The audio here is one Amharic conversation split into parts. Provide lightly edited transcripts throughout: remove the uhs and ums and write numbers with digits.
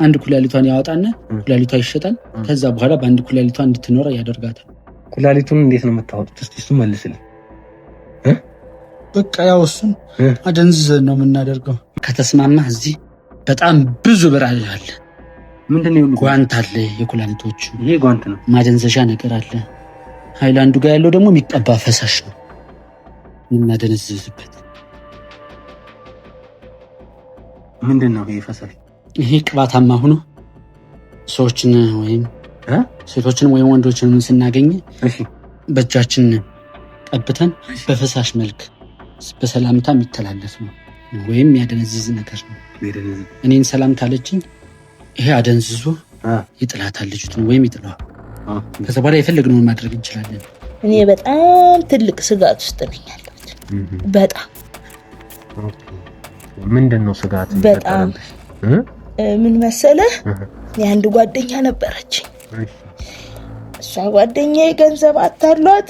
አንድ ኩላሊቷን ያወጣና ኩላሊቷ ይሸጣል። ከዛ በኋላ በአንድ ኩላሊቷ እንድትኖር ያደርጋታል። ኩላሊቱን እንዴት ነው የምታወጡት? እስቲ እሱ መልስልኝ። በቃ ያው እሱን አደንዝዘን ነው የምናደርገው። ከተስማማህ እዚህ በጣም ብዙ ብር አለ። ምንድነው? ጓንት አለ የኩላሊቶቹ። ይሄ ጓንት ነው። ማደንዘዣ ነገር አለ። ሃይላንዱ ጋር ያለው ደግሞ የሚቀባ ፈሳሽ ነው የምናደነዝዝበት። ምንድነው ይሄ ፈሳሽ? ይሄ ቅባታማ ሆኖ ሰዎችን ወይም ሴቶችን ወይም ወንዶችን ስናገኝ በእጃችን ቀብተን በፈሳሽ መልክ በሰላምታ የሚተላለፍ ነው ወይም ያደነዝዝ ነገር ነው። እኔን ሰላም ካለችኝ ይሄ አደንዝዞ ይጥላታል ልጅቱን ወይም ይጥለዋል። ከዛ በኋላ የፈለግነውን ማድረግ እንችላለን። እኔ በጣም ትልቅ ስጋት ውስጥ ነኝ ያለሁት። በጣም ምንድነው ስጋት? በጣም ምን መሰለህ፣ የአንድ ጓደኛ ነበረች። እሷ ጓደኛዬ ገንዘብ አታሏት።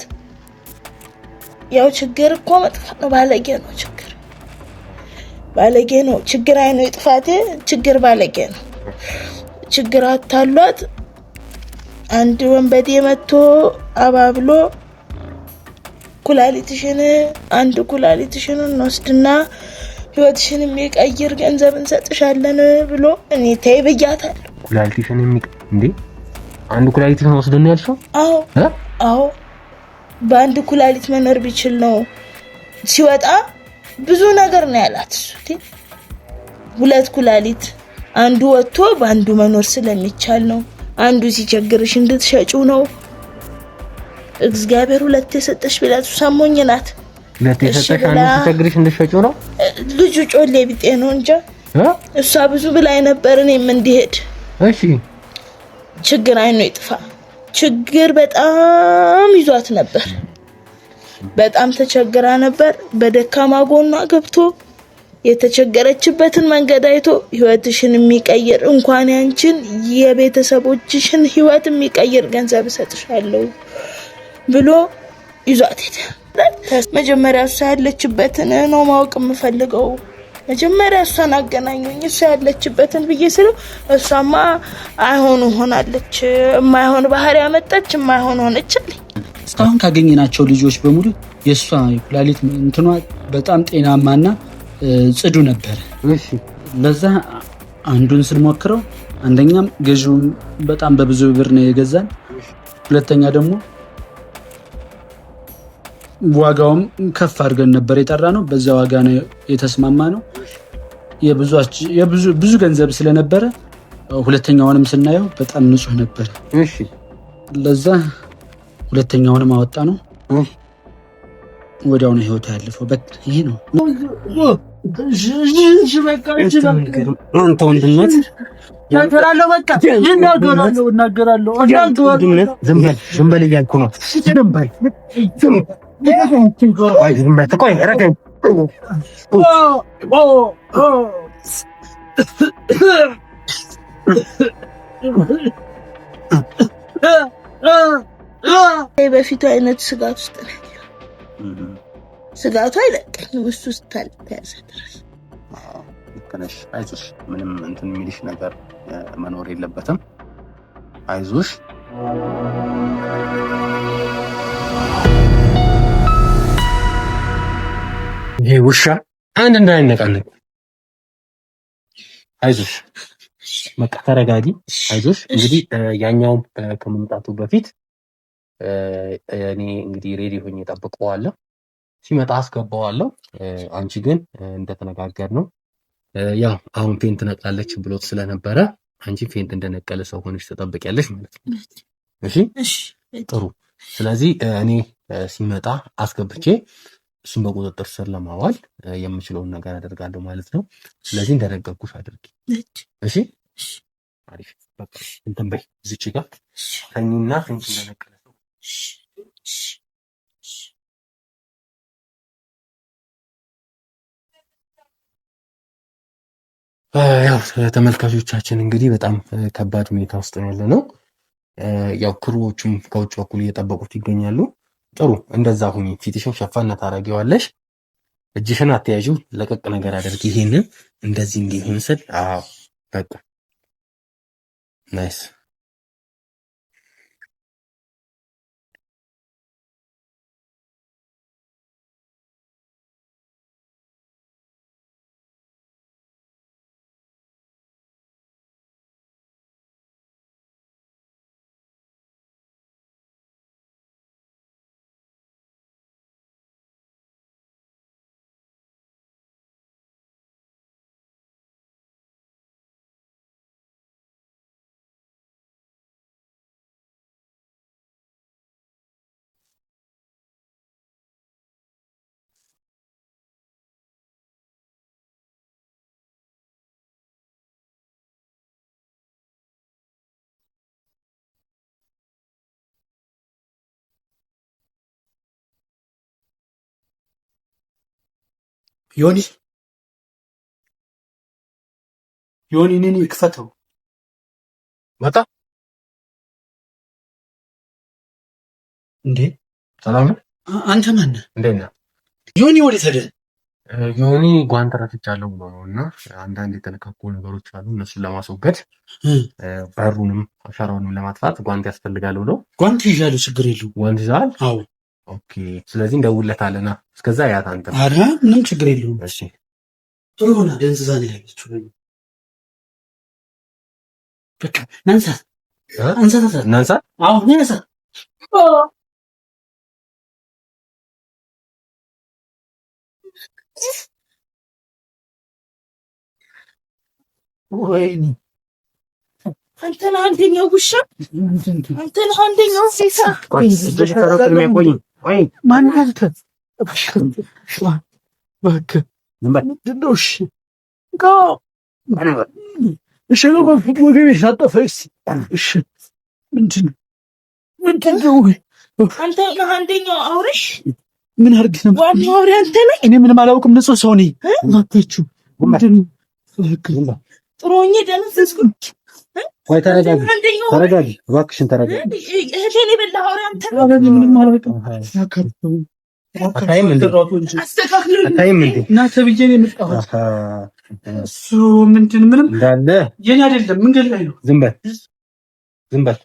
ያው ችግር እኮ መጥፋ ነው፣ ባለጌ ነው። ባለጌ ነው። ችግር አይኖ ይጥፋት፣ ችግር ባለጌ ነው። ችግር አታሏት። አንድ ወንበዴ መጥቶ አባብሎ አንድ ኩላሊትሽን እንወስድና ህይወትሽን የሚቀይር ገንዘብ እንሰጥሻለን ብሎ እኔ ተይ ብያታለሁ። ኩላሊትሽን እንዴ? አንድ ኩላሊትሽን ወስደን ያልሽው? አዎ በአንድ ኩላሊት መኖር ቢችል ነው። ሲወጣ ብዙ ነገር ነው ያላት እሱ። ሁለት ኩላሊት አንዱ ወጥቶ በአንዱ መኖር ስለሚቻል ነው። አንዱ ሲቸግርሽ እንድትሸጪው ነው። እግዚአብሔር ሁለት የሰጠሽ ቢላት ሰሞኝ ናት። ሁለት የሰጠሽ አንዱ ሲቸግርሽ እንድትሸጪው ነው። ልጁ ጮሌ ቢጤ ነው እንጂ እሷ ብዙ ብላይ ነበር እኔም እንዲሄድ። እሺ ችግር አይኖ ይጥፋ። ችግር በጣም ይዟት ነበር። በጣም ተቸግራ ነበር። በደካማ ጎኗ ገብቶ የተቸገረችበትን መንገድ አይቶ ህይወትሽን የሚቀይር እንኳን ያንቺን የቤተሰቦችሽን ህይወት የሚቀይር ገንዘብ እሰጥሻለሁ ብሎ ይዟት ሄደ። መጀመሪያ እሷ ያለችበትን ነው ማወቅ የምፈልገው። መጀመሪያ እሷን አገናኙኝ፣ እሷ ያለችበትን ብዬ ስለው እሷማ አይሆን ሆናለች፣ የማይሆን ባህሪ ያመጣች፣ የማይሆን ሆነች አለኝ። እስካሁን ካገኘናቸው ልጆች በሙሉ የእሷ ኩላሊት እንትኗ በጣም ጤናማና ጽዱ ነበር። ለዛ አንዱን ስንሞክረው አንደኛም ገዥውን በጣም በብዙ ብር ነው የገዛን። ሁለተኛ ደግሞ ዋጋውም ከፍ አድርገን ነበር የጠራ ነው። በዛ ዋጋ ነው የተስማማ ነው። ብዙ ገንዘብ ስለነበረ ሁለተኛውንም ስናየው በጣም ንጹህ ነበር። ለዛ ሁለተኛውንም አወጣ ነው። ወዲያው ነው ህይወት ያለፈው። በቃ ይሄ ነው። አንተ ወንድነት እናገራለሁ። በቃ እናገራለሁ። ዝም በል እያልኩ ነው። ቆይ ረገኝ በፊቱ አይነት ስጋት ውስጥ ነው። ስጋቱ አይለቀኝም ውስጥ ታልተያዘ ድረስ። ልክነሽ። አይዞሽ፣ ምንም እንትን የሚልሽ ነገር መኖር የለበትም። አይዞሽ። ይሄ ውሻ አንድ እንዳይነቃነቅ። አይዞሽ፣ በቃ ተረጋጊ። አይዞሽ። እንግዲህ ያኛው ከመምጣቱ በፊት እኔ እንግዲህ ሬዲ ሆኜ እጠብቀዋለሁ። ሲመጣ አስገባዋለሁ። አንቺ ግን እንደተነጋገርነው ያው አሁን ፌንት ነቅላለች ብሎት ስለነበረ አንቺ ፌንት እንደነቀለ ሰው ሆነሽ ተጠብቂያለሽ ማለት ነው። እሺ፣ ጥሩ። ስለዚህ እኔ ሲመጣ አስገብቼ እሱን በቁጥጥር ስር ለማዋል የምችለውን ነገር አደርጋለሁ ማለት ነው። ስለዚህ እንደነገርኩሽ አድርጊ። እሺ፣ አሪፍ። በቃ እንትን በይ፣ እዚች ጋር ተኝና ፌንት እንደነቀለ ሰው ያው ተመልካቾቻችን እንግዲህ በጣም ከባድ ሁኔታ ውስጥ ያለ ነው። ያው ክሩዎቹም ከውጭ በኩል እየጠበቁት ይገኛሉ። ጥሩ፣ እንደዛ ሁኚ። ፊትሽን ሸፋና ታረጊዋለሽ። እጅሽን አትያዢው፣ ለቀቅ ነገር አድርጊ። ይሄንን እንደዚህ እንዲሆን ስል በቃ ናይስ ዮኒ እኔን ይክፈተው። መጣ እንዴ ሰላም ነው? አንተ ማን ነህ? እንዴት ነህ? ዮኒ ወዴት ሄደ? ዮኒ ጓንት ረስቻለሁ ብሎ ነው እና አንዳንድ የተነካኩ ነገሮች አሉ እነሱን ለማስወገድ በሩንም አሻራውንም ለማጥፋት ጓንት ያስፈልጋል ብሎ ጓንት ይዣለሁ። ችግር የለውም። ጓንት ይዘሃል? አዎ። ኦኬ። ስለዚህ እንደውለታለና እስከዛ ያት አንተ። ኧረ ምንም ችግር የለውም። እሺ ጥሩ ሆና ደንዝዛ ነው ያለችው። በቃ ናንሳት ናንሳት። አዎ ናንሳት። ወይኔ አንተ ነህ አንደኛው ውሻ፣ አንተ ነህ አንደኛው እንስሳ። ማን አንተ? እባክህ ምንድን ነው? እሺ ወገቤ ሳጠፈኝ። እሺ ምንድን ነው? አንተ ነህ አንደኛው አውሬሽ። ምን አድርግ ነው? ዋናው አውሬ አንተ ነህ። እኔ ምንም አላውቅም፣ ንጹህ ሰው ነኝ። እባካችሁ ምንድን ነው? ጥሩኝ ደነዘዝኩ። ወይ ተረጋጊ፣ እባክሽን ተረጋጊ። እህቴን የበላህ አውሬ አንተ ነህ። ምንም አላውቅም። አታይም እንዴ? እና ተብዬ ነው የመጣሁት። እሱ ምንም እንዳለ የኔ አይደለም። መንገድ ላይ ነው። ዝም በል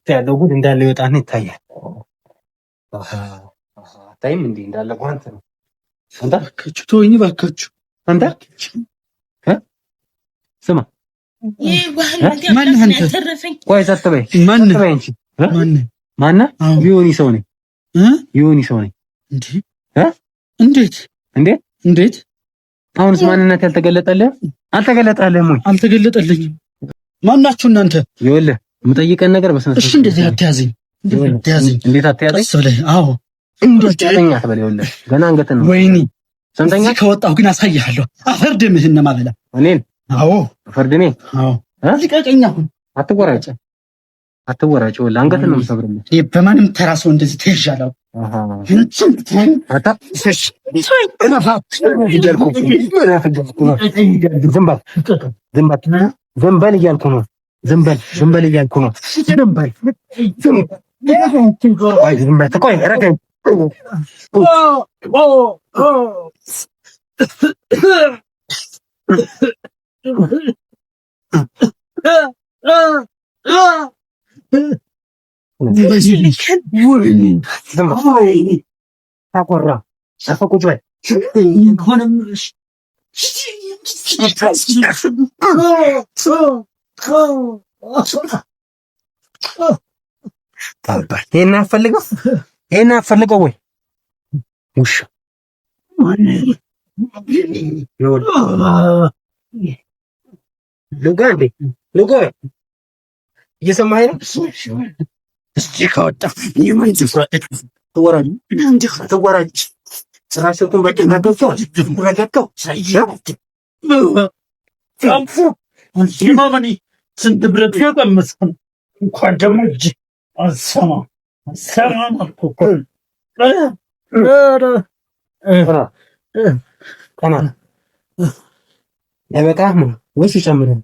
ያለው ጉድ እንዳለ ይወጣና ይታያል። አታይም እንዴ? እንዳለ ጓንት ነው። አንተ እባካችሁ ተወኝ፣ እባካችሁ አንተ ስማ፣ ማነህ አንተ? ቆይ ጸጥ በይ። ማነህ? ዮኒ ሰው ነኝ። ዮኒ ሰው ነኝ። እንዴት? አሁንስ ማንነት ያልተገለጠልህ? አልተገለጠልህም ወይ? አልተገለጠልኝም። ማናችሁ እናንተ? ይኸውልህ የምጠይቀን ነገር በስነ ስርዓት። እሺ እንደዚህ አትያዘኝ። እንዴት አትያዘኝ? ቀስ ብለህ አዎ፣ እንዴት ያዘኝ አትበል። ይኸውልህ ገና አንገትን ነው። ወይኔ ሰምተኛ ከወጣሁ ግን አሳይሃለሁ። አፈርድምህን ነው ማበላ። እኔን? አዎ አፈርድሜ? አዎ። ልቀቀኝ አሁን። አትወራጭ። ይኸውልህ አንገትን ነው የምሰብርልህ። በማንም ተራ ሰው እንደዚህ ተይዣለሁ። ዝም በል እያልኩ ነው። ዝም በል እያልኩ ነው። ቆይ ረገኝ። ታቆራ ቁጭ በል። ይሄን አፈልገው ወይ ውሻ ልጋ እየሰማኸኝ ነው? እስኪ ከወጣ ትወራጅ ስራቸውን በቅናገው ስንት ብረት ያቀመሰን እንኳን ደግሞ እጅ አልሰማም አልኩ እኮ። ቀና ያበቃህ ነው ወይስ ይጨምራል?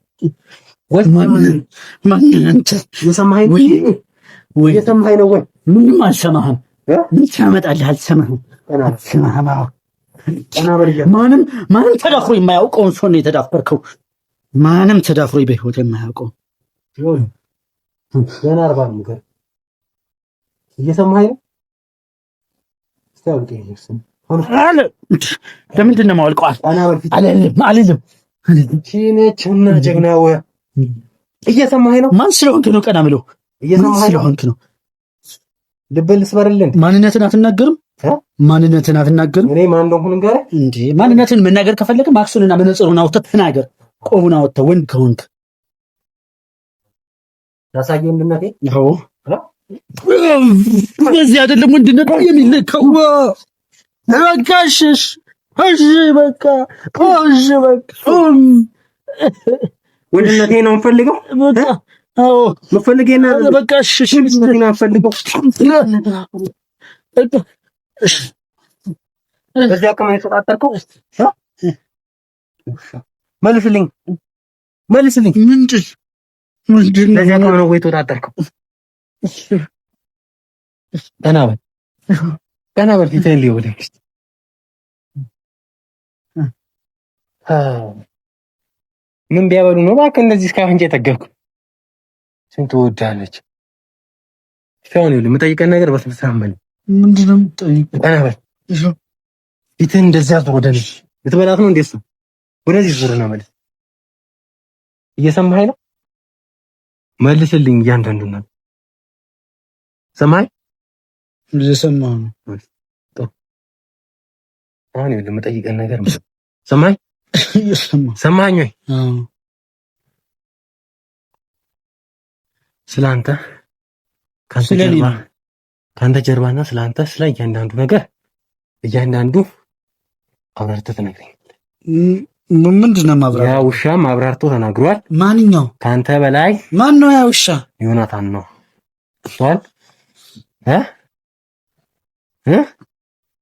ማነህ አንተ? የሰማኸኝ ነው ወይ? ምንም አልሰማህም። ምን ታመጣለህ? አልሰማህም። ማንም ተዳፍሮ የማያውቀውን ሰው ነው የተዳፈርከው። ማንም ተዳፍሮ በህይወት የማያውቀው ገና 40 ነው። እየሰማኸኝ ነው? ለምንድን ነው የማወልቀው? አልልም። ቺኔችና ጀግናው እየሰማኸኝ ነው? ማን ስለሆንክ ነው ቀና ብለው? ስለሆንክ ነው? ልብህን ልስበርልህ። ማንነትን አትናገርም? እኔ ማን እንደሆንኩ ንገረኝ እንዴ። ማንነትን መናገር ከፈለግህ ማክሱንና መነጽሩን አውጥተህ ተናገር። ቆቡን አውጥተህ ወንድ ከሆንክ ያሳየው እንድነቴ ነው። በዚህ አይደለም ወንድነት የሚለካው። በቃሽ፣ በቃ ወንድነቴ ነው የምፈልገው። አዎ መፈልገኝ ነው። በቃሽ፣ ወንድነቴ ነው የምፈልገው። በዚህ አቅም የተጣጣርከው መልስልኝ። ምንድን በዚህ አቅም ነው ወይ የተጣጣርከው? ቀና በል ፊትህን ሊወደ ምን ቢያበሉ ነው እባክህ እንደዚህ እስከ አፍንጫ የጠገብኩ? ስንት ወዳለች እስካሁን ይኸውልህ የምጠይቀን ነገር በስመ አብ በል። ምንድን ነው የምትጠይቀው? ቀና በል ፊትህን እንደዚህ አዙር። ወደ እኔ ልትበላት ነው? እንዴት ነው? ወደዚህ ዙርና መልስ። እየሰማኸኝ ነው? መልስልኝ እያንዳንዱን ነው። ሰማኸኝ? እየሰማሁ ነው። አሁን ይኸውልህ የምጠይቀን ነገር ሰማኸኝ? ሰማኸኝ ወይ? ስላንተ ካንተ ጀርባና ስላንተ ስለ እያንዳንዱ ነገር አብራርተህ ትነግረኛለህ። ምንድን ነው ማብራር? ያ ውሻም አብራርቶ ተናግሯል። ማንኛው? ካንተ በላይ ማን ነው ያ ውሻ? ዮናታን ነው። እሷን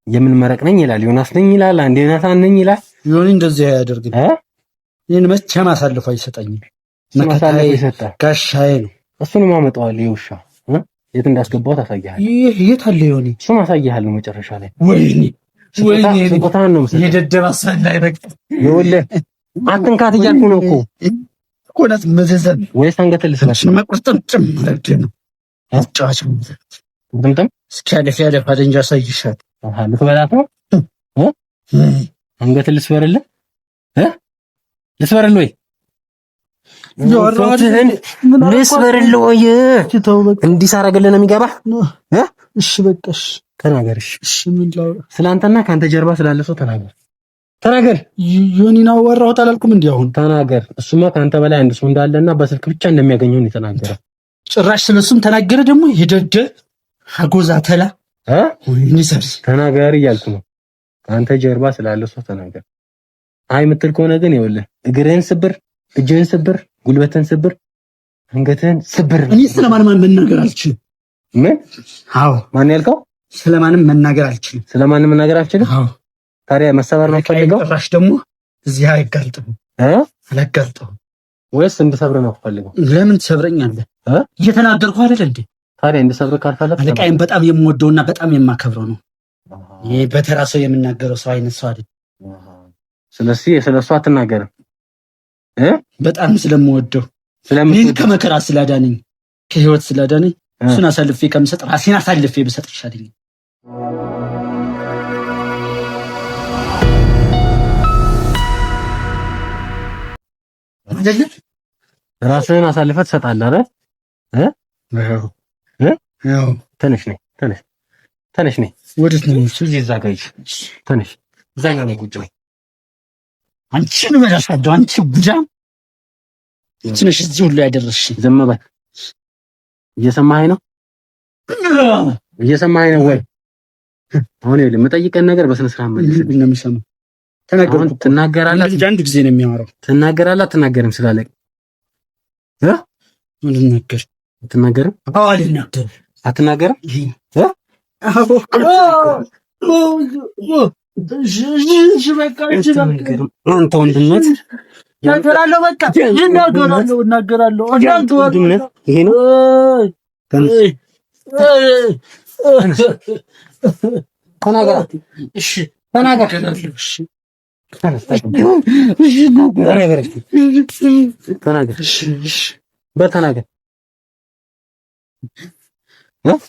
የምን መረቅ ነኝ ይላል፣ ዮናስ ነኝ ይላል፣ አንዴ ዮናታን ነኝ ይላል። ዮኒ እንደዚህ አያደርግም። ይሄን መቼም አሳልፎ አይሰጠኝም። መከታዬ ይሰጣል። ጋሻዬ ነው። እሱንም አመጣዋለሁ። ይውሻ የት እንዳስገባው ታሳያለህ። የት አለ ዮኒ? እሱን አሳያለሁ መጨረሻ ላይ። ወይኔ ስጦታን ነው የምሰጠው። የደደብ አስፈላ ይረቅ ይኸውልህ አትንካት እያልኩ ነው እኮ ናት መዘዘን ወይስ አንገትህ ልስላሽ? መቁርጥም ጭምረድ ነው አጫዋች ጥምጥም እስኪ ያለፍ አደንጃ አሳይሻት። ልትበላት ነው? አንገትህ ልስበርልህ? ልስበርልህ ወይ? ልስበርልህ ወይ? እንዲህ ሳረግልህ ነው የሚገባህ? እሺ በቃሽ ተናገር። እሺ ምን ላውራ? ስላንተና ካንተ ጀርባ ስላለ ሰው ተናገር። ዮኒን አወራሁት አላልኩም እንዴ? አሁን ተናገር። እሱማ ካንተ በላይ አንድ ሰው እንዳለና በስልክ ብቻ እንደሚያገኘው ነው የተናገረው። ጭራሽ ስለሱም ተናገረ ደግሞ የደደ አጎዛ ተላ ተናገር እያልኩ ነው። ካንተ ጀርባ ስላለ ሰው ተናገር። አይ የምትል ከሆነ ግን ይኸውልህ እግርህን ስብር፣ እጅህን ስብር፣ ጉልበትህን ስብር፣ አንገትህን ስብር። እኔ ስለማንም መናገር አልችልም። ምን? አዎ ማን ያልከው? ስለማንም መናገር አልችልም። ስለማንም መናገር አልችልም? አዎ። ታዲያ መሰበር ነው ፈልገው? ጭራሽ ደግሞ እዚህ አይጋልጥም። አላጋልጥም ወይስ እንድሰብር ነው ፈልገው? ለምን ትሰብረኛለህ? እየተናገርኩ አይደል እንዴ? ታዲያ እንድሰብር ካልፈለክ አለቃዬን በጣም የምወደውና በጣም የማከብረው ነው። ይሄ በተራ ሰው የምናገረው ሰው አይነት ሰው አይደል። ስለሱ አትናገርም? በጣም ስለምወደው እኔን ከመከራ ስላዳነኝ ከህይወት ስላዳነኝ እሱን አሳልፌ ከምሰጥ ራሴን አሳልፌ ብሰጥ ይሻለኛል። አይደል? ራስህን አሳልፈህ ትሰጣለህ አይደል? ያው ተነሽ ነኝ ወዴት ነው? እዚህ እዛ ጋር ተነሽ፣ እዛኛው ላይ ቁጭ በይ። አንቺን በላሻለሁ። አንቺ ጉዳም ትንሽ እዚህ ሁሉ ያደረስሽ። ዝም በል። እየሰማኸኝ ነው ወይ? አሁን ይኸውልህ የምጠይቀን ነገር በስነ ስርዓት መልስ። ምንድን ነው የምሰማው? ተናገርኩ። ትናገራለህ። አንድ ጊዜ ነው የሚያወራው። ትናገራለህ አትናገርም? ስላለኝ ምንድን ነገር አትናገርም? አዎ አልናገርም። አትናገርም? አንተ ወንድነት እናገራለሁ። በቃ እናገራለሁ። ይሄ ነው። ተናገር። እሺ ተናገር። ተናገር። በተናገር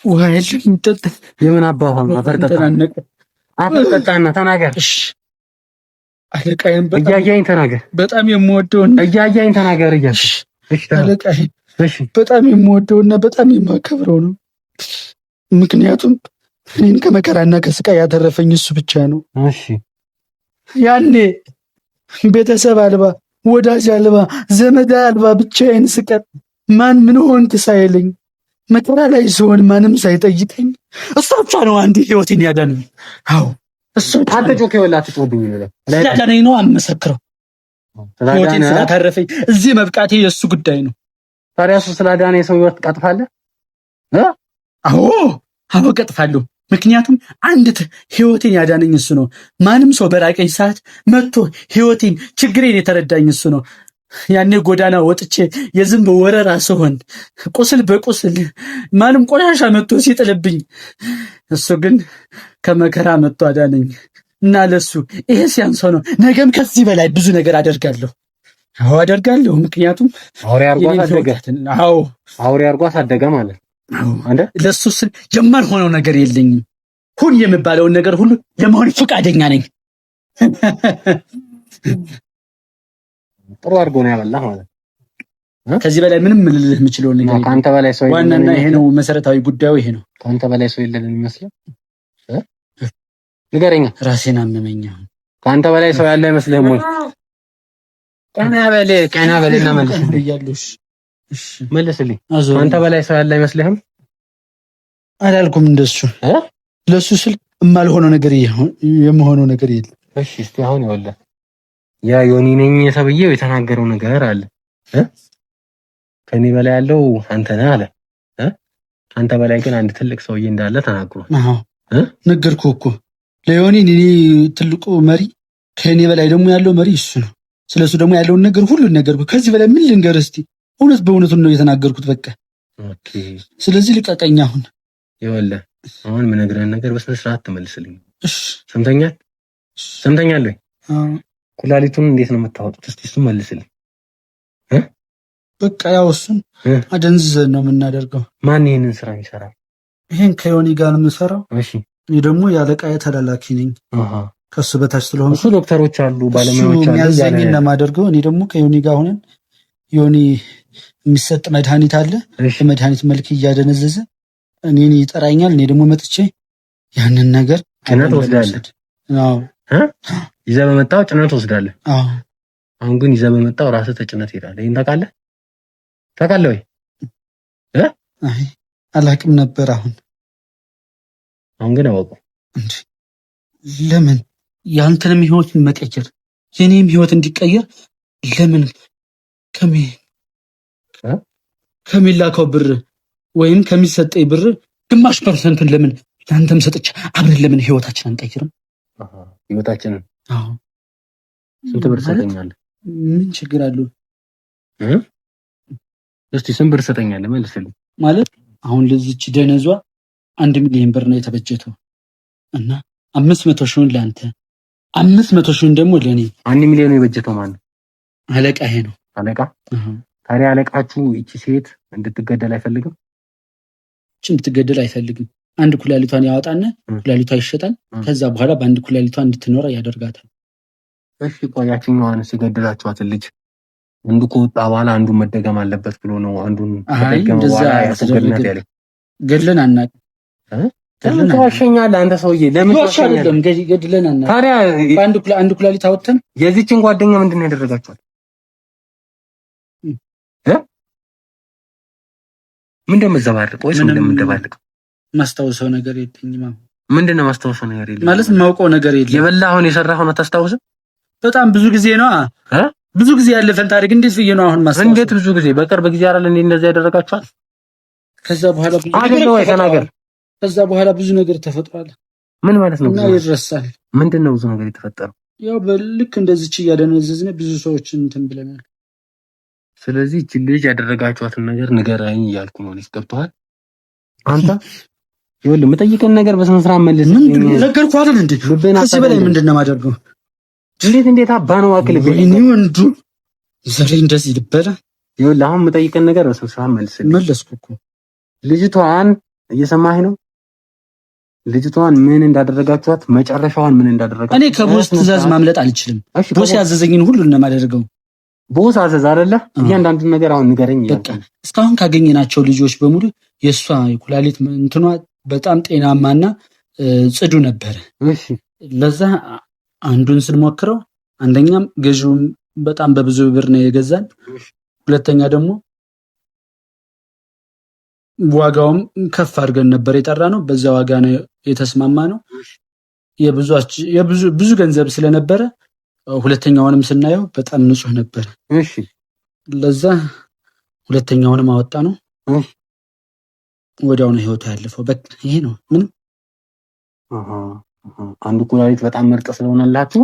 ውሃ የለም ጠጥ የምን አባባ አፈርጠጣና ተናገር። እሺ አለቃዬን እያያኝ ተናገር። በጣም የምወደውና እያያኝ ተናገር እያልሽ እሺ አለቃዬን በጣም የምወደውና በጣም የማከብረው ነው። ምክንያቱም እኔን ከመከራና ከስቃይ ያተረፈኝ እሱ ብቻ ነው። እሺ ያኔ ቤተሰብ አልባ ወዳጅ አልባ ዘመድ አልባ ብቻዬን ስቀር ማን ምን ሆንክ ሳይለኝ መከራ ላይ ሲሆን ማንም ሳይጠይቀኝ እሱ ብቻ ነው አንዴ ህይወቴን ያዳነኝ። አዎ እሱ አንተ ጮኬ ወላት ጮብኝ ነው ስለዳነኝ ነው አመሰክረው። ህይወቴን ስላተረፈኝ እዚህ መብቃቴ የእሱ ጉዳይ ነው። ታዲያ እሱ ስላዳነ የሰው ህይወት ቀጥፋለህ? አዎ ቀጥፋለሁ። ምክንያቱም አንድ ህይወቴን ያዳነኝ እሱ ነው። ማንም ሰው በራቀኝ ሰዓት መጥቶ ህይወቴን ችግሬን የተረዳኝ እሱ ነው። ያኔ ጎዳና ወጥቼ የዝንብ ወረራ ስሆን ቁስል በቁስል ማንም ቆሻሻ መጥቶ ሲጥልብኝ እሱ ግን ከመከራ መጥቶ አዳነኝ እና ለሱ ይሄ ሲያንሰው ነው። ነገም ከዚህ በላይ ብዙ ነገር አደርጋለሁ። አደርጋለሁ። ምክንያቱም አውሬ አርጓት አደገ ማለት አንተ ለሱ ስል የማልሆነው ነገር የለኝም። ሁን የምባለውን ነገር ሁሉ ለመሆን ፈቃደኛ ነኝ። ጥሩ አድርጎ ነው ያበላህ ማለት ነው። ከዚህ በላይ ምንም ልልህ የምችለው ነገር ካንተ በላይ ሰው ዋናና ይሄ ነው መሰረታዊ ጉዳዩ ይሄ ነው። ካንተ በላይ ሰው የለም ይመስላል። ንገረኛ። ራሴን አመመኝ። ካንተ በላይ ሰው ያለ አይመስልህም ወይ? ቀና በልና መልስልኝ እያለሽ መልስልኝ። ካንተ በላይ ሰው ያለ አይመስልህም? አላልኩም እንደሱ ለሱ ስል የማልሆነው ነገር የምሆነው ነገር የለም። እሺ እስቲ አሁን ይኸውልህ ያ ዮኒ ነኝ ሰብዬው የተናገረው ነገር አለ ከኔ በላይ ያለው አንተ ነህ አለ አንተ በላይ ግን አንድ ትልቅ ሰውዬ እንዳለ ተናግሯል። ነገርኩህ እኮ ለዮኒ እኔ ትልቁ መሪ ከኔ በላይ ደግሞ ያለው መሪ እሱ ነው። ስለሱ ደግሞ ያለውን ነገር ሁሉን ነገርኩህ። ከዚህ በላይ ምን ልንገርህ? እስቲ እውነት በእውነቱ ነው የተናገርኩት። በቃ ኦኬ። ስለዚህ ልቀቀኝ። አሁን ይኸውልህ አሁን የምነግርህን ነገር በስነ ስርዓት ትመልስልኝ። እሺ ሰምተኛል ወይ? ኩላሊቱን እንዴት ነው የምታወጡት? እስቲ እሱ መልስልኝ። በቃ ያው እሱን አደንዝዘን ነው የምናደርገው። ማን ይሄንን ስራ ይሰራል? ይሄን ከዮኒ ጋር ነው የምሰራው። እሺ እኔ ደግሞ ያለቃዬ ተላላኪ ነኝ። ከሱ በታች ስለሆነ እሱ ዶክተሮች አሉ፣ ባለሙያዎች አሉ ያለኝ እና ማደርገው እኔ ደግሞ ከዮኒ ጋር ሆነን ዮኒ የሚሰጥ መድኃኒት አለ። በመድኃኒት መልክ እያደነዘዘ እኔን ይጠራኛል። እኔ ደግሞ መጥቼ ያንን ነገር ጭነት ወስዳለሁ። አዎ ይዘህ በመጣው ጭነት ወስዳለሁ። አዎ አሁን ግን ይዘህ በመጣው ራስህ ተጭነት ሄዳለህ። ይሄን ታውቃለህ ወይ? አይ አላውቅም ነበር። አሁን ግን አወቀው። ለምን ያንተንም ህይወት መቀየር የኔም ህይወት እንዲቀየር ለምን ከሚላከው ብር ወይም ከሚሰጠኝ ብር ግማሽ ፐርሰንቱን ለምን ለአንተም ሰጥቼ አብረን ለምን ህይወታችንን አንቀይርም? ህይወታችንን ስንት ብር ሰጠኛለህ? ምን ችግር አለው? እስቲ ስንት ብር ሰጠኛለህ? መልስልኝ። ማለት አሁን ለዚች ደነዟ 1 ሚሊዮን ብር ነው የተበጀተው እና 500 ሺውን ለአንተ 500 ሺውን ደግሞ ለኔ። 1 ሚሊዮን የበጀተው ማን ነው? አለቃ ይሄ ነው። አለቃ? ታዲያ አለቃችሁ እቺ ሴት እንድትገደል አይፈልግም? እቺ እንድትገደል አይፈልግም። አንድ ኩላሊቷን ያወጣና ኩላሊቷ ይሸጣል። ከዛ በኋላ በአንድ ኩላሊቷ እንድትኖር ያደርጋታል። እሺ ቆያችሁን ሲገድላችኋት ልጅ አንዱ ከወጣ በኋላ አንዱ መደገም አለበት ብሎ ነው አንዱን ተደገመ በኋላ ያስገድላት ያለ ገድለን አናውቅም። ለምን ተዋሸኛለህ አንተ ሰውዬ? ለምን ተዋሸኛለህ? ገድለን አናውቅም። ታዲያ አንድ ኩላሊት አወጣን። የዚህችን ጓደኛ ምንድን ነው ያደረጋችኋት? ምንድን ነው የምትዘባርቀው ወይስ ምንድን ነው የምትደባልቀው? ማስታወሰው ነገር የለኝም። ምንድን ነው ማስታወሰው ነገር የለኝም ማለት የማውቀው ነገር የለም። የበላኸውን የሰራኸውን አታስታውስም? በጣም ብዙ ጊዜ ነው ብዙ ጊዜ ያለፈን ታሪክ እንዴት ብዬ ነው አሁን ማስታወስ? እንዴት ብዙ ጊዜ? በቅርብ ጊዜ አይደል እንዴ እንደዛ ያደረጋችኋል? ከዛ በኋላ ብዙ አይደለም ወይ ተናገር። ከዛ በኋላ ብዙ ነገር ተፈጥሯል። ምን ማለት ነው? እና ይረሳል። ምንድን ነው ብዙ ነገር የተፈጠረው? ያው በልክ እንደዚች እያደነዘዝነ ብዙ ሰዎችን እንትን ብለናል። ስለዚህ እቺ ልጅ ያደረጋችኋትን ነገር ንገረኝ እያልኩ ነው። ገብቶሃል አንተ? ይኸውልህ የምጠይቀን ነገር በስነ ስርዓት መልስ። ምንድን ነው ነገርኩህ አይደል እንዴ? ከዚህ በላይ ምንድን ነው የማደርገው? እንዴት አባ ነው አክል እኔ ወንዱ ዛሬ እንደዚህ ልበላ ይኸውልህ አሁን የምጠይቀን ነገር በስብሰባ መልስልኝ። መለስኩ እኮ። ልጅቷን እየሰማኸኝ ነው? ልጅቷን ምን እንዳደረጋችኋት፣ መጨረሻዋን ምን እንዳደረጋችኋት። እኔ ከቦስ ትዕዛዝ ማምለጥ አልችልም። ቦስ ያዘዘኝን ሁሉ ነው የማደርገው። ቦስ አዘዝ አይደለ? እያንዳንዱን ነገር አሁን ንገረኝ። በቃ እስካሁን ካገኘናቸው ልጆች በሙሉ የእሷ የኩላሊት እንትኗ በጣም ጤናማና ጽዱ ነበረ። እሺ ለዛ አንዱን ስንሞክረው አንደኛም ገዥውም በጣም በብዙ ብር ነው የገዛን። ሁለተኛ ደግሞ ዋጋውም ከፍ አድርገን ነበር የጠራ ነው። በዛ ዋጋ ነው የተስማማ ነው። ብዙ ገንዘብ ስለነበረ ሁለተኛውንም ስናየው በጣም ንጹህ ነበር። እሺ ለዛ ሁለተኛውንም አወጣ ነው። ወዲያው ነው ህይወቱ ያለፈው። በቃ ይሄ ነው። ምንም አንዱ ኩላሊት በጣም ምርጥ ስለሆነላችሁ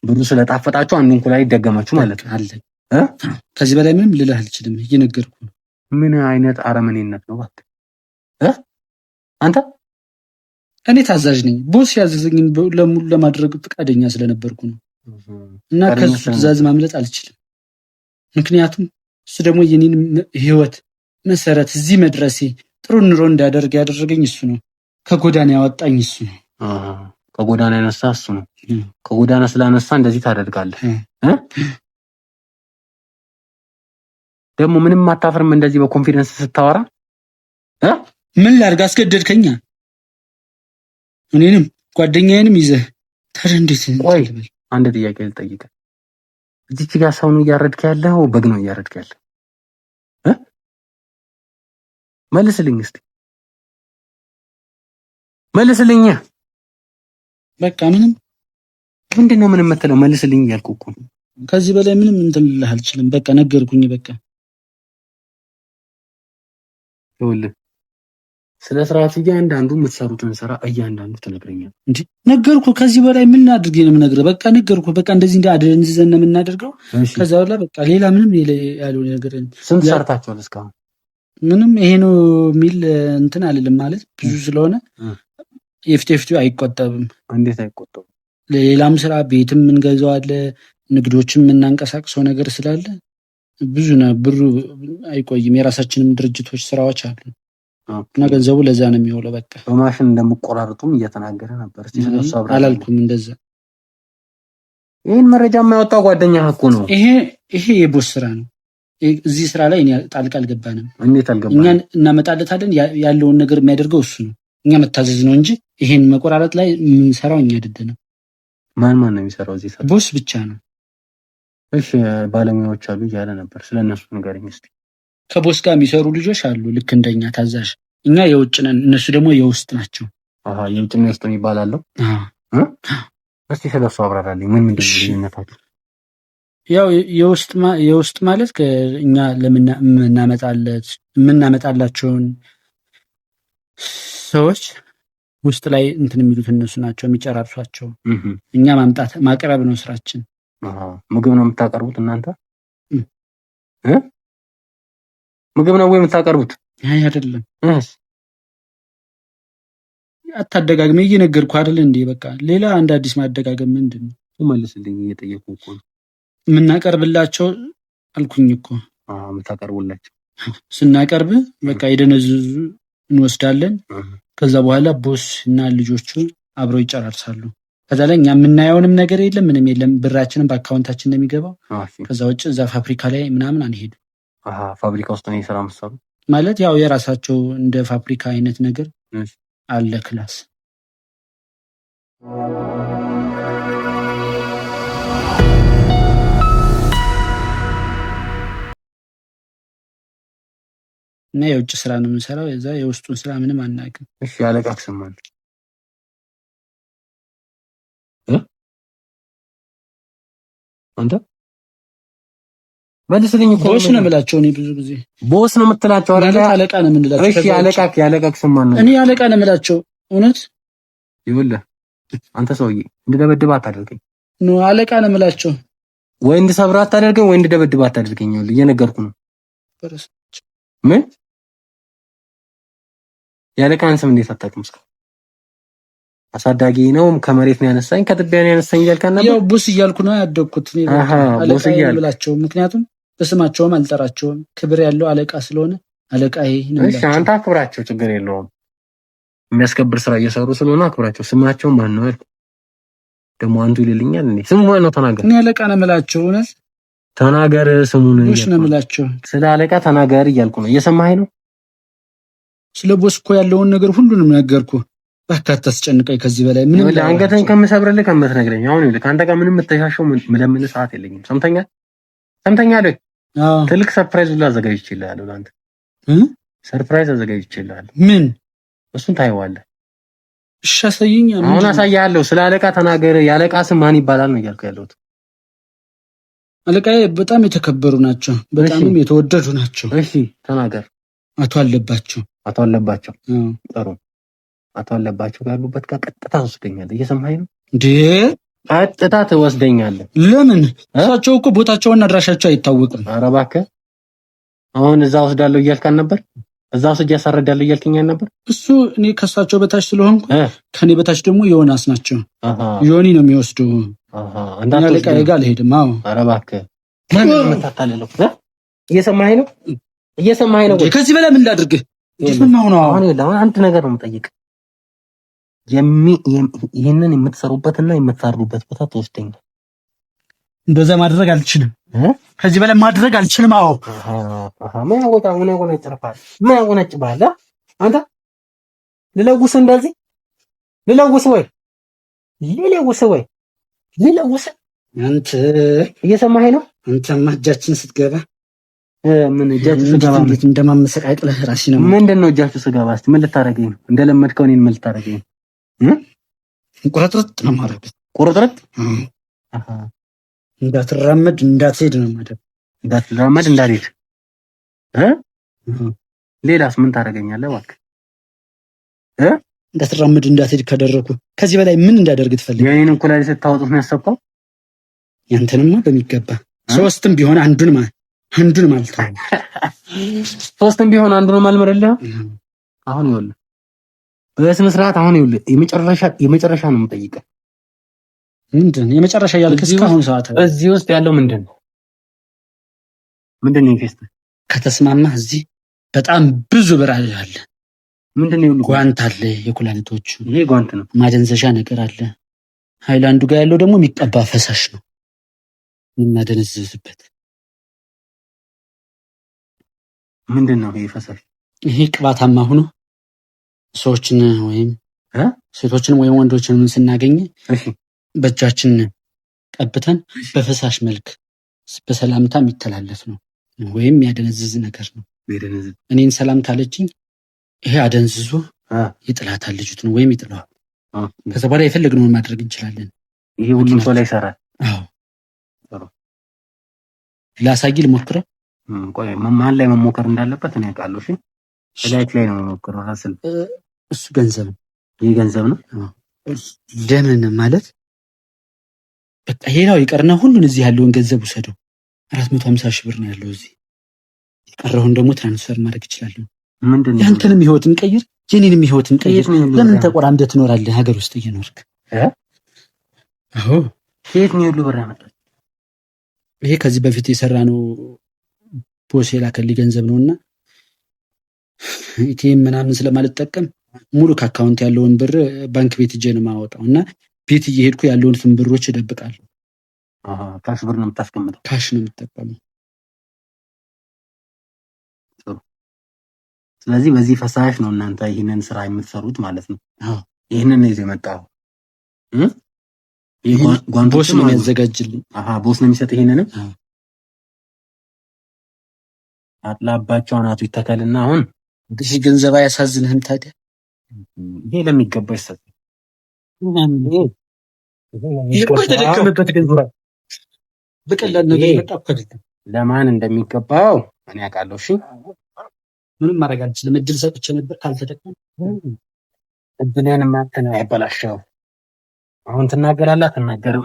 ብዙ ስለጣፈጣችሁ አንዱን ኩላሊት ደገማችሁ ማለት ነው አለ። ከዚህ በላይ ምንም ልልህ አልችልም። እየነገርኩህ ነው። ምን አይነት አረመኔነት ነው እባክህ አንተ? እኔ ታዛዥ ነኝ። ቦስ ያዘዘኝን ለሙሉ ለማድረግ ፈቃደኛ ስለነበርኩ ነው። እና ከሱ ትዕዛዝ ማምለጥ አልችልም። ምክንያቱም እሱ ደግሞ የኔን ህይወት መሰረት እዚህ መድረሴ ጥሩ ኑሮ እንዳደርግ ያደረገኝ እሱ ነው። ከጎዳና ያወጣኝ እሱ ነው። ከጎዳና ያነሳ እሱ ነው። ከጎዳና ስላነሳ እንደዚህ ታደርጋለህ ደግሞ ምንም አታፍርም እንደዚህ በኮንፊደንስ ስታወራ ምን ላድርግ? አስገደድከኛ። እኔንም ጓደኛዬንም ይዘህ ታዲያ እንዴት? ቆይ አንድ ጥያቄ ልጠይቅህ። እዚች ጋር ሰው ነው እያረድክ ያለው በግ ነው እያረድክ ያለው? መልስልኝ እስቲ መልስልኝ። በቃ ምንድነው ምንም የምትለው? መልስልኝ እያልኩህ እኮ። ከዚህ በላይ ምንም እንትን ልልህ አልችልም። በቃ ነገርኩኝ። በቃ ይኸውልህ ስለ ስርዓት እያንዳንዱ የምትሰሩትን ስራ እያንዳንዱ ትነግረኛለህ እንዴ? ነገርኩህ። ከዚህ በላይ ምን አድርጌ ነው የምነግርህ? በቃ ነገርኩህ። በቃ እንደዚህ እንዲዘን ነው የምናደርገው። ከዛ በኋላ በቃ ሌላ ምንም ያለው ነገር ስንት ሰርታችኋል እስካሁን? ምንም ይሄ ነው የሚል እንትን አልልም። ማለት ብዙ ስለሆነ የፊት አይቆጠብም። እንዴት አይቆጠብም? ሌላም ስራ ቤትም እንገዛው አለ፣ ንግዶችም የምናንቀሳቅሰው ነገር ስላለ ብዙ ነው። ብሩ አይቆይም። የራሳችንም ድርጅቶች ስራዎች አሉ እና ገንዘቡ ለዛ ነው የሚውለው። በቃ በማሽን እንደምቆራርጡም እየተናገረ ነበር። አላልኩም እንደዛ። ይሄን መረጃ የማያወጣው ጓደኛ እኮ ነው። ይሄ የቦስ ስራ ነው። እዚህ ስራ ላይ እኔ ጣልቃ አልገባንም። እንዴት አልገባንም? እኛን እናመጣለታለን። ያለውን ነገር የሚያደርገው እሱ ነው። እኛ መታዘዝ ነው እንጂ ይሄን መቆራረጥ ላይ የምንሰራው እኛ አይደለንም። ማን ነው የሚሰራው እዚህ ስራ? ቦስ ብቻ ነው። እሺ ባለሙያዎች አሉ እያለ ነበር። ስለነሱ ንገረኝ እስቲ። ከቦስ ጋር የሚሰሩ ልጆች አሉ ልክ እንደኛ ታዛዥ። እኛ የውጭ ነን፣ እነሱ ደግሞ የውስጥ ናቸው። የውጭና የውስጥ ይባላሉ። እስቲ ስለሱ አብራራልኝ። ምንድን ነው ልዩነታቸው? ያው የውስጥ ማለት እኛ የምናመጣላቸውን ሰዎች ውስጥ ላይ እንትን የሚሉት እነሱ ናቸው የሚጨራርሷቸው። እኛ ማቅረብ ነው ስራችን። ምግብ ነው የምታቀርቡት እናንተ? ምግብ ነው ወይ የምታቀርቡት? አይ አይደለም። አታደጋግመ እየነገርኩህ አይደል እንዴ? በቃ ሌላ አንድ አዲስ ማደጋገም ምንድን ነው? መልስልኝ። እየጠየኩህ እኮ ነው። የምናቀርብላቸው አልኩኝ እኮ። የምታቀርቡላቸው ስናቀርብ በቃ የደነዝዙ እንወስዳለን። ከዛ በኋላ ቦስ እና ልጆቹ አብረው ይጨራርሳሉ። ከዛ ላይ እኛ የምናየውንም ነገር የለም፣ ምንም የለም። ብራችንም በአካውንታችን ነው የሚገባው። ከዛ ውጭ እዛ ፋብሪካ ላይ ምናምን አንሄዱ። ፋብሪካ ውስጥ ነው የሰራ መሰሉ ማለት ያው የራሳቸው እንደ ፋብሪካ አይነት ነገር አለ ክላስ። እና የውጭ ስራ ነው የምንሰራው። የዛ የውስጡን ስራ ምንም አናውቅም። እሺ ያለቃክ ስማን አንተ መልስልኝ እኮ። ቦስ ነው የምላቸው። እኔ ብዙ ጊዜ ቦስ ነው የምትላቸው አይደል? አለቃ ነው የምንላቸው። እሺ ያለቃክ ስማን ነው? እኔ አለቃ ነው የምላቸው። እውነት ይኸውልህ አንተ ሰውዬ እንድደበድብ አታደርገኝ። ነው አለቃ ነው የምላቸው። ወይ እንድሰብር አታደርገኝ፣ ወይ እንድደበድብ አታደርገኝ። ይኸውልህ እየነገርኩህ ነው። ምን ያለቃን ስም እንዴት አታውቅም? አሳዳጊ ነው ከመሬት ነው ያነሳኝ ከጥቢያ ነው ያነሳኝ እያልከኝ ነበር። ያው ቦስ እያልኩ ነው ያደግኩት። ቦስ እያልኩ ምክንያቱም በስማቸውም አልጠራቸውም። ክብር ያለው አለቃ ስለሆነ አለቃዬ ነው። እሺ አንተ አክብራቸው፣ ችግር የለውም። የሚያስከብር ስራ እየሰሩ ስለሆነ አክብራቸው። ስማቸው ማን ነው ደግሞ? አንዱ ይልልኛል እንዴ? ስሙ ማን ነው? ተናገር። እኔ አለቃ ነው የምላቸው። እውነት ተናገር። ስሙን ቦስ ነው የምላቸው። ስለ አለቃ ተናገር እያልኩ ነው። እየሰማኸኝ ነው? ስለ ቦስ እኮ ያለውን ነገር ሁሉንም ነገርኩ። እባክህ አታስጨንቀኝ ከዚህ በላይ ምንም። አንገተን ከምሰብርልህ ከምትነግረኝ አሁን ይኸውልህ፣ ከአንተ ጋር ምንም የምትሻሸው ምለምን ሰዓት የለኝም። ሰምተኛል? አዎ። ትልቅ ሰርፕራይዝ ሁሉ አዘጋጅቼልሃለሁ ለአንተ። ሰርፕራይዝ አዘጋጅቼልሃለሁ። ምን? እሱን ታየዋለህ። እሺ አሳየኝ። አሁን አሳያለሁ። ስለ አለቃ ተናገር። የአለቃ ስም ማን ይባላል ነው እያልኩ ያለሁት። አለቃዬ በጣም የተከበሩ ናቸው፣ በጣምም የተወደዱ ናቸው። እሺ ተናገር። አቶ አለባቸው። አቶ አለባቸው። ጥሩ። አቶ አለባቸው ያሉበት ጋር ቀጥታ ትወስደኛለህ። እየሰማኸኝ ነው እንዴ? ቀጥታ ትወስደኛለህ። ለምን? እሳቸው እኮ ቦታቸውና አድራሻቸው አይታወቅም። ኧረ እባክህ አሁን እዛ ወስዳለሁ እያልካን ነበር። እዛ ወስጄ ያሳረዳለሁ እያልከኝ ነበር። እሱ እኔ ከእሳቸው በታች ስለሆንኩ ከኔ በታች ደግሞ ዮናስ ናቸው። ዮኒ ነው የሚወስደው። እኔ አለቃዬ ጋር አልሄድም። አዎ። ኧረ እባክህ ማን ነው የምታታልለው? እየሰማኸኝ ነው? እየሰማኸኝ ነው? ከዚህ በላይ ምን ላድርግ? እየሰማሁ ነው። አሁን አንድ ነገር ነው የምጠይቅ። ይሄንን የምትሰሩበትና የምታርዱበት ቦታ ትወስደኛለህ። እንደዛ ማድረግ አልችልም። ከዚህ በላይ ማድረግ አልችልም። አዎ። ምን ያጎነጭባል? አንተ ልለውስ እንደዚህ ልለውስ ወይ አንተ እየሰማኸኝ ነው? አንተማ እጃችን ስትገባ ምን እጃችሁ ስገባ እንዴት እንደማመሰቃቅለህ ራሴ ነው። ምንድነው እጃችሁ ስገባ? እስቲ ምን ልታረገኝ ነው? እንደለመድከው እኔን ምን ልታረገኝ ነው? ቁርጥርጥ ነው ማለት ቁርጥርጥ። እንዳትራመድ እንዳትሄድ ነው ማለት። እንዳትራመድ እንዳትሄድ። ሌላስ ምን ታረገኛለህ? እባክህ እንዳትራመድ እንዳትሄድ ካደረኩ ከዚህ በላይ ምን እንዳደርግ ትፈልጋለህ? የኔን ኩላሊት ስታወጡት ነው ያሰብከው? ያንተንማ በሚገባ ሶስትም ቢሆን አንዱን ማለት ነው። ሶስትም ቢሆን አንዱን ማልመረልህ። አሁን ይኸውልህ በስነ ስርዓት አሁን ይኸውልህ የመጨረሻ ነው የምጠይቀህ። ምንድን የመጨረሻ ያልክ? እስካሁን ሰዓት እዚህ ውስጥ ያለው ምንድነው? ኢንቨስት ከተስማማህ እዚህ በጣም ብዙ ብር አለ። ምንድነው? ጓንት አለ፣ የኩላሊቶቹ ይሄ ጓንት ነው። ማደንዘዣ ነገር አለ። ሃይላንዱ ጋር ያለው ደግሞ የሚቀባ ፈሳሽ ነው የምናደነዝዝበት። ምንድነው ይሄ ፈሳሽ? ይሄ ቅባታማ ሆኖ ሰዎችን ወይም ሴቶችን ወይም ወንዶችን ስናገኝ በእጃችን ቀብተን በፈሳሽ መልክ በሰላምታ የሚተላለፍ ነው ወይም ያደነዝዝ ነገር ነው። እኔን ሰላም ካለችኝ ይሄ አደንዝዞ ይጥላታል ልጅቱን ወይም ይጥለዋል። ከዛ በኋላ የፈለግነውን ማድረግ እንችላለን። ይሄ ሁሉም ሰው ላይ ይሰራል። አዎ። ላሳይ ልሞክረው። ቆይ ማን ላይ መሞከር እንዳለበት እኔ አውቃለሁ። እሺ ላይክ ላይ ነው መሞከረው። ራስል እሱ ገንዘብ ነው። ይሄ ገንዘብ ነው። ለምን ማለት በቃ ሌላው ይቀርና ሁሉን እዚህ ያለውን ገንዘብ ውሰደው። 450 ሺህ ብር ነው ያለው እዚህ። የቀረውን ደግሞ ትራንስፈር ማድረግ እችላለሁ። ምንድነው? ያንተንም ህይወት እንቀይር፣ የኔንም ህይወት እንቀይር። ለምን ተቆራምደህ ትኖራለህ ሀገር ውስጥ እየኖርክ? አዎ። ከየት ነው ያለው ብር ያመጣው? ይሄ ከዚህ በፊት የሰራ ነው ቦስ የላከልኝ ገንዘብ ነውና ኢቲኤም ምናምን ስለማልጠቀም ሙሉ ከአካውንት ያለውን ብር ባንክ ቤት ሄጄ ነው የማወጣው እና ቤት እየሄድኩ ያለውን ብሮች እደብቃለሁ። ካሽ ብር ነው የምታስቀምጠው? ካሽ ነው የምጠቀመው። ስለዚህ በዚህ ፈሳሽ ነው እናንተ ይሄንን ስራ የምትሰሩት ማለት ነው? አዎ። ይሄንን ነው የመጣው። ቦስ ነው የሚያዘጋጅልኝ። ቦስ ነው የሚሰጥ ይሄንን። አጥላባቸው አናቱ ይተከልና አሁን ይሄ ገንዘብ አያሳዝንህም ታዲያ? ይሄ ለሚገባ ይሰጥ። ይሄ የተደከመበት ገንዘብ በቀላል ነገር መጣ አይደለም። ለማን እንደሚገባው እኔ አውቃለሁ። እሺ ምንም ማድረግ አልችልም። እድል ሰጥቼ ነበር ካልተጠቀም እድልን ማተና ያበላሸው። አሁን ትናገራለህ አትናገርም?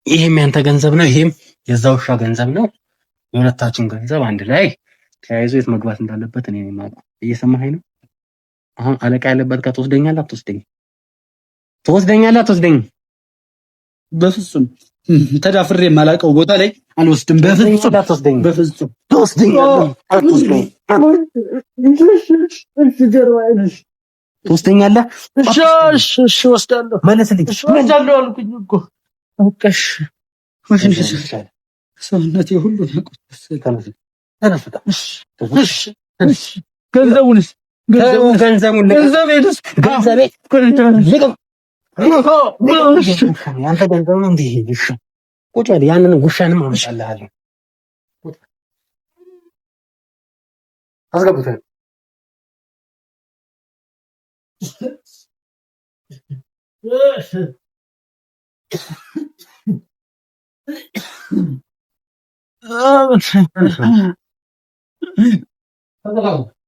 ይሄም ያንተ ገንዘብ ነው፣ ይሄም የዛ ውሻ ገንዘብ ነው። የሁለታችን ገንዘብ አንድ ላይ ተያይዞ የት መግባት እንዳለበት እኔ ነኝ የማውቀው። እየሰማኸኝ ነው? አሁን አለቃ ያለበት ጋር ትወስደኛለህ አትወስደኝም? ትወስደኛለህ አትወስደኝም? በፍጹም ተዳፍሬ የማላውቀው ቦታ ላይ አልወስድም። በፍጹም በፍጹም ትወስደኛለህ? እሺ ወስዳለሁ። መለስልኝ። ወስዳለሁ አልኩኝ እኮ አውቀሽ ሰውነቴ ሁሉ ገንዘቡንስ ያንተ ገንዘብ ነው እንዴ? ቁጭ በል። ያንን ጉሻንም አመጣልሃለሁ። አስገቡት።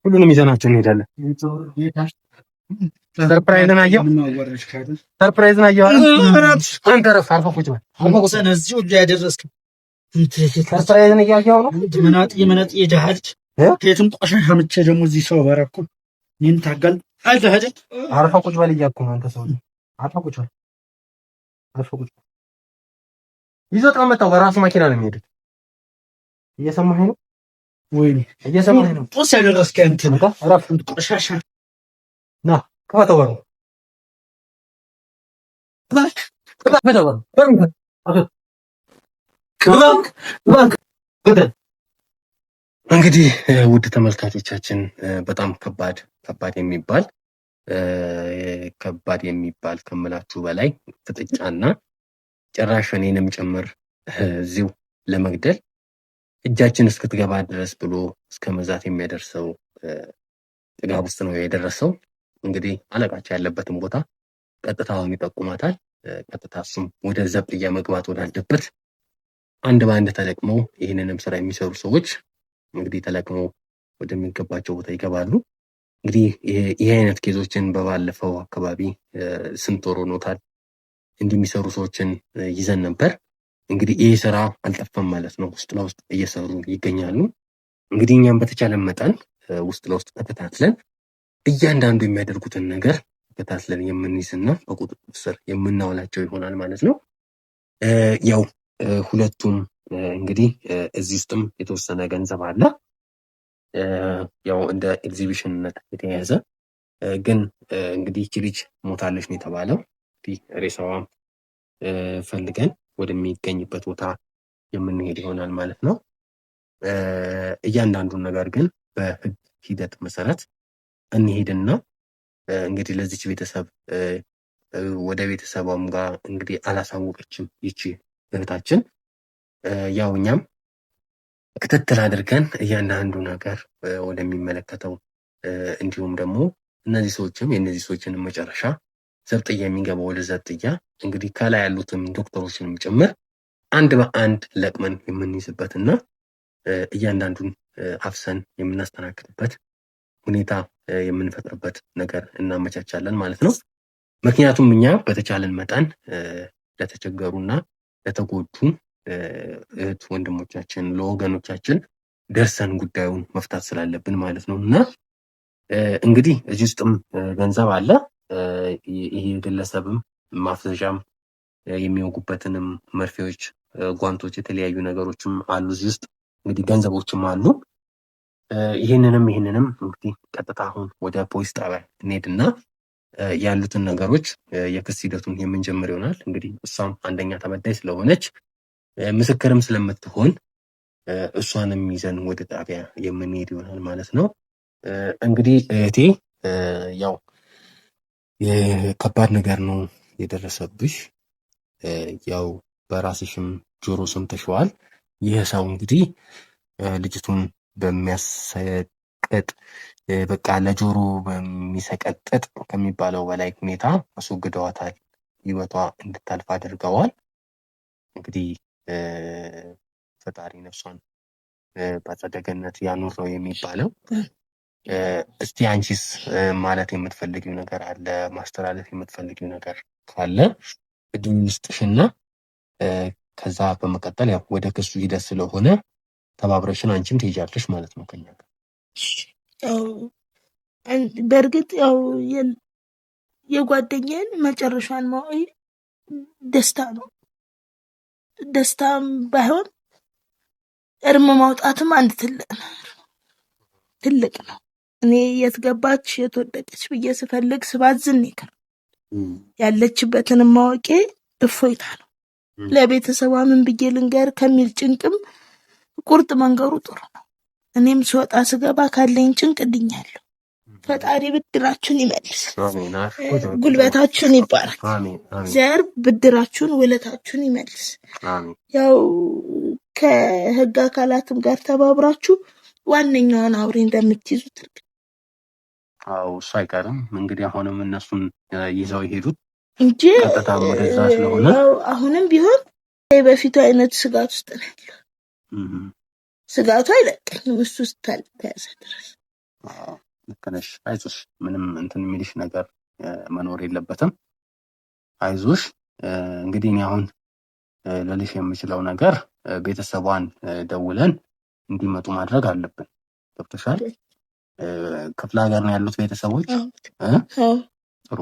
ሁሉንም ይዘናቸው እንሄዳለን። ሰርፕራይዝን አየሁ። ሰርፕራይዝን አየሁ። አንተ ረፍ አልፈህ ቁጭ በል። ሰርፕራይዝን እያየሁ ነው። መናጤ ጃሃድ ከየትም ቆሻሻ ምቼ ደግሞ እዚህ ሰው በረኩ ይህን ታገል አርፈህ ቁጭ በል እያልኩ ነው። አንተ ሰው አርፈህ ቁጭ በል። አርፈህ ቁጭ በል። ይዞት አመጣው። በራሱ መኪና ነው የሚሄዱት። እየሰማኸኝ ነው? ወይኔ እየሰማኸኝ ነው? ጦስ ያደረስከ እንትን ረፍ ቆሻሻ ና ክፈተው በሩ። እንግዲህ ውድ ተመልካቾቻችን በጣም ከባድ የሚባል ከምላችሁ በላይ ፍጥጫና ጭራሽ እኔንም ጭምር እዚሁ ለመግደል እጃችን እስክትገባ ድረስ ብሎ እስከ መዛት የሚያደርሰው ጥጋብ ውስጥ ነው የደረሰው። እንግዲህ አለቃቸው ያለበትን ቦታ ቀጥታውን ይጠቁማታል። ቀጥታ እሱም ወደ ዘብጥያ መግባት ወዳለበት አንድ በአንድ ተለቅመው ይህንንም ስራ የሚሰሩ ሰዎች እንግዲህ ተለቅመው ወደሚገባቸው ቦታ ይገባሉ። እንግዲህ ይህ አይነት ኬዞችን በባለፈው አካባቢ ስንት ወር ሆኖታል እንዲህ የሚሰሩ ሰዎችን ይዘን ነበር። እንግዲህ ይህ ስራ አልጠፋም ማለት ነው። ውስጥ ለውስጥ እየሰሩ ይገኛሉ። እንግዲህ እኛም በተቻለን መጠን ውስጥ ለውስጥ ተከታትለን እያንዳንዱ የሚያደርጉትን ነገር ተከታትለን የምንይዝና በቁጥጥር ስር የምናውላቸው ይሆናል ማለት ነው። ያው ሁለቱም እንግዲህ እዚህ ውስጥም የተወሰነ ገንዘብ አለ። ያው እንደ ኤግዚቢሽንነት የተያዘ ግን እንግዲህ ይቺ ልጅ ሞታለች ነው የተባለው። እንግዲህ ሬሳዋም ፈልገን ወደሚገኝበት ቦታ የምንሄድ ይሆናል ማለት ነው። እያንዳንዱን ነገር ግን በህግ ሂደት መሰረት እንሄድና እንግዲህ ለዚች ቤተሰብ ወደ ቤተሰቧም ጋር እንግዲህ አላሳወቀችም ይቺ እህታችን። ያው እኛም ክትትል አድርገን እያንዳንዱ ነገር ወደሚመለከተው እንዲሁም ደግሞ እነዚህ ሰዎችም የእነዚህ ሰዎችንም መጨረሻ ዘብጥያ የሚገባው ወደ ዘብጥያ እንግዲህ ከላይ ያሉትም ዶክተሮችንም ጭምር አንድ በአንድ ለቅመን የምንይዝበትና እያንዳንዱን አፍሰን የምናስተናግድበት ሁኔታ የምንፈጥርበት ነገር እናመቻቻለን ማለት ነው። ምክንያቱም እኛ በተቻለን መጠን ለተቸገሩና ለተጎዱ እህት ወንድሞቻችን ለወገኖቻችን ደርሰን ጉዳዩን መፍታት ስላለብን ማለት ነው። እና እንግዲህ እዚህ ውስጥም ገንዘብ አለ። ይሄ ግለሰብም ማፍዘዣም የሚወጉበትንም መርፌዎች፣ ጓንቶች፣ የተለያዩ ነገሮችም አሉ እዚህ ውስጥ እንግዲህ ገንዘቦችም አሉ። ይህንንም እንግዲህ ቀጥታ አሁን ወደ ፖሊስ ጣቢያ እንሄድና ያሉትን ነገሮች የክስ ሂደቱን የምንጀምር ይሆናል። እንግዲህ እሷም አንደኛ ተበዳይ ስለሆነች ምስክርም ስለምትሆን እሷንም ይዘን ወደ ጣቢያ የምንሄድ ይሆናል ማለት ነው። እንግዲህ እህቴ ያው ከባድ ነገር ነው የደረሰብሽ። ያው በራስሽም ጆሮ ሰምተሽዋል። ይህ ሰው እንግዲህ ልጅቱን በሚያሰቅጥ በቃ ለጆሮ በሚሰቀጥጥ ከሚባለው በላይ ሁኔታ አስወግደዋታል። ህይወቷ እንድታልፍ አድርገዋል። እንግዲህ ፈጣሪ ነፍሷን በአጸደ ገነት ያኑረው የሚባለው። እስቲ አንቺስ ማለት የምትፈልጊው ነገር አለ? ማስተላለፍ የምትፈልጊው ነገር ካለ እድል ውስጥሽና ከዛ በመቀጠል ያው ወደ ክሱ ሂደት ስለሆነ ተባብረሽን አንቺም ትሄጃለሽ ማለት ነው ከኛ ጋር። በእርግጥ ያው የጓደኛዬን መጨረሻን ማወቅ ደስታ ነው። ደስታም ባይሆን እርም ማውጣትም አንድ ትልቅ ነው። እኔ የት ገባች የት ወደቀች ብዬ ስፈልግ ስባዝን ይከር ያለችበትን ማወቄ እፎይታ ነው። ለቤተሰቧ ምን ብዬ ልንገር ከሚል ጭንቅም ቁርጥ መንገሩ ጥሩ ነው። እኔም ስወጣ ስገባ ካለኝ ጭንቅ ድኛለሁ። ፈጣሪ ብድራችሁን ይመልስ፣ ጉልበታችሁን ይባረክ፣ ዘር ብድራችሁን ውለታችሁን ይመልስ። ያው ከህግ አካላትም ጋር ተባብራችሁ ዋነኛውን አውሬ እንደምትይዙት እርግጥ። አዎ እሱ አይቀርም እንግዲህ አሁንም እነሱን ይዘው ይሄዱት እንጂ ቀጥታ ወደዛ ስለሆነ አሁንም ቢሆን በፊቱ አይነት ስጋት ውስጥ ነው ያለው። ስጋቱ አይለቀኝም እሱ እስካልተያዘ ድረስ። ልክ ነሽ። አይዞሽ፣ ምንም እንትን የሚልሽ ነገር መኖር የለበትም። አይዞሽ። እንግዲህ እኔ አሁን ልልሽ የምችለው ነገር ቤተሰቧን ደውለን እንዲመጡ ማድረግ አለብን። ገብቶሻል? ክፍለ ሀገር ነው ያሉት ቤተሰቦች። ጥሩ።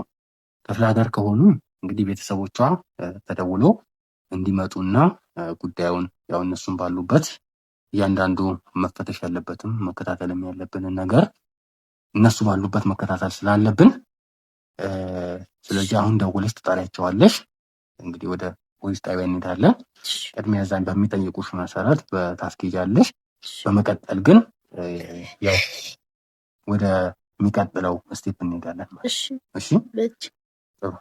ክፍለ ሀገር ከሆኑ እንግዲህ ቤተሰቦቿ ተደውሎ እንዲመጡና ጉዳዩን ያው እነሱም ባሉበት እያንዳንዱ መፈተሽ ያለበትም መከታተልም ያለብንን ነገር እነሱ ባሉበት መከታተል ስላለብን ስለዚህ አሁን ደውለሽ ትጠሪያቸዋለሽ። እንግዲህ ወደ ፖሊስ ጣቢያ እንሄዳለን። ቅድሚያ እዛን በሚጠይቁሽ መሰረት ታስኬጃለሽ። በመቀጠል ግን ያው ወደ የሚቀጥለው ስቴፕ እንሄዳለን። እሺ ጥሩ።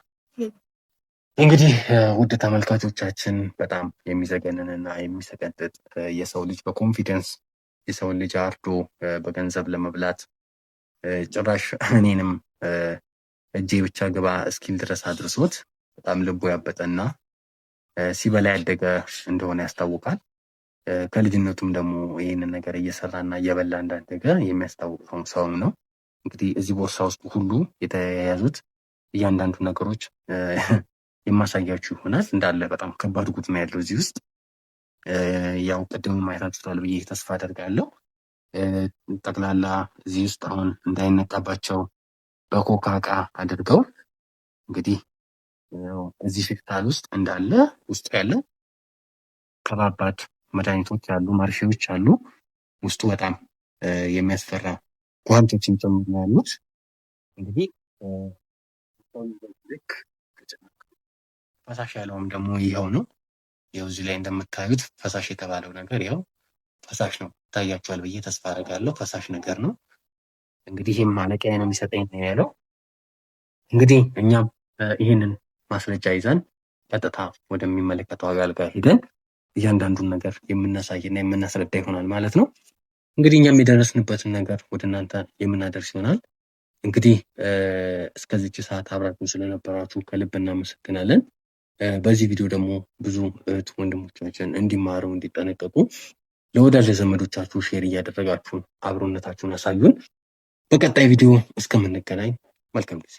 እንግዲህ ውድ ተመልካቾቻችን በጣም የሚዘገንንና የሚሰቀጥጥ የሰው ልጅ በኮንፊደንስ የሰው ልጅ አርዶ በገንዘብ ለመብላት ጭራሽ እኔንም እጄ ብቻ ግባ እስኪል ድረስ አድርሶት በጣም ልቡ ያበጠና ሲበላ ያደገ እንደሆነ ያስታውቃል። ከልጅነቱም ደግሞ ይህንን ነገር እየሰራና እየበላ እንዳደገ የሚያስታውቅ ሰው ነው። እንግዲህ እዚህ ቦርሳ ውስጥ ሁሉ የተያያዙት እያንዳንዱ ነገሮች የማሳያችሁ ይሆናል። እንዳለ በጣም ከባድ ጉድ ነው ያለው እዚህ ውስጥ። ያው ቅድም ማየታችሁታል ብዬ ተስፋ አደርጋለሁ። ጠቅላላ እዚህ ውስጥ አሁን እንዳይነቃባቸው በኮካ እቃ አድርገው እንግዲህ እዚህ ፌስታል ውስጥ እንዳለ ውስጡ ያለው ከባባድ መድኃኒቶች አሉ፣ ማርፌዎች አሉ። ውስጡ በጣም የሚያስፈራ ጓንቶችን ጨምሮ ያሉት እንግዲህ ልክ ፈሳሽ ያለውም ደግሞ ይኸው ነው። ይኸው እዚህ ላይ እንደምታዩት ፈሳሽ የተባለው ነገር ይኸው ፈሳሽ ነው። ይታያችኋል ብዬ ተስፋ አደርጋለሁ። ፈሳሽ ነገር ነው። እንግዲህ ይህም ማለቂያ ነው የሚሰጠኝ ነው ያለው። እንግዲህ እኛም ይህንን ማስረጃ ይዘን ቀጥታ ወደሚመለከተው አካል ጋር ሂደን እያንዳንዱን ነገር የምናሳይና የምናስረዳ ይሆናል ማለት ነው። እንግዲህ እኛም የደረስንበትን ነገር ወደ እናንተ የምናደርስ ይሆናል። እንግዲህ እስከዚች ሰዓት አብራችሁን ስለነበራችሁ ከልብ እናመሰግናለን። በዚህ ቪዲዮ ደግሞ ብዙ እህት ወንድሞቻችን እንዲማሩ እንዲጠነቀቁ ለወዳጅ ዘመዶቻችሁ ሼር እያደረጋችሁ አብሮነታችሁን አሳዩን። በቀጣይ ቪዲዮ እስከምንገናኝ መልካም ጊዜ።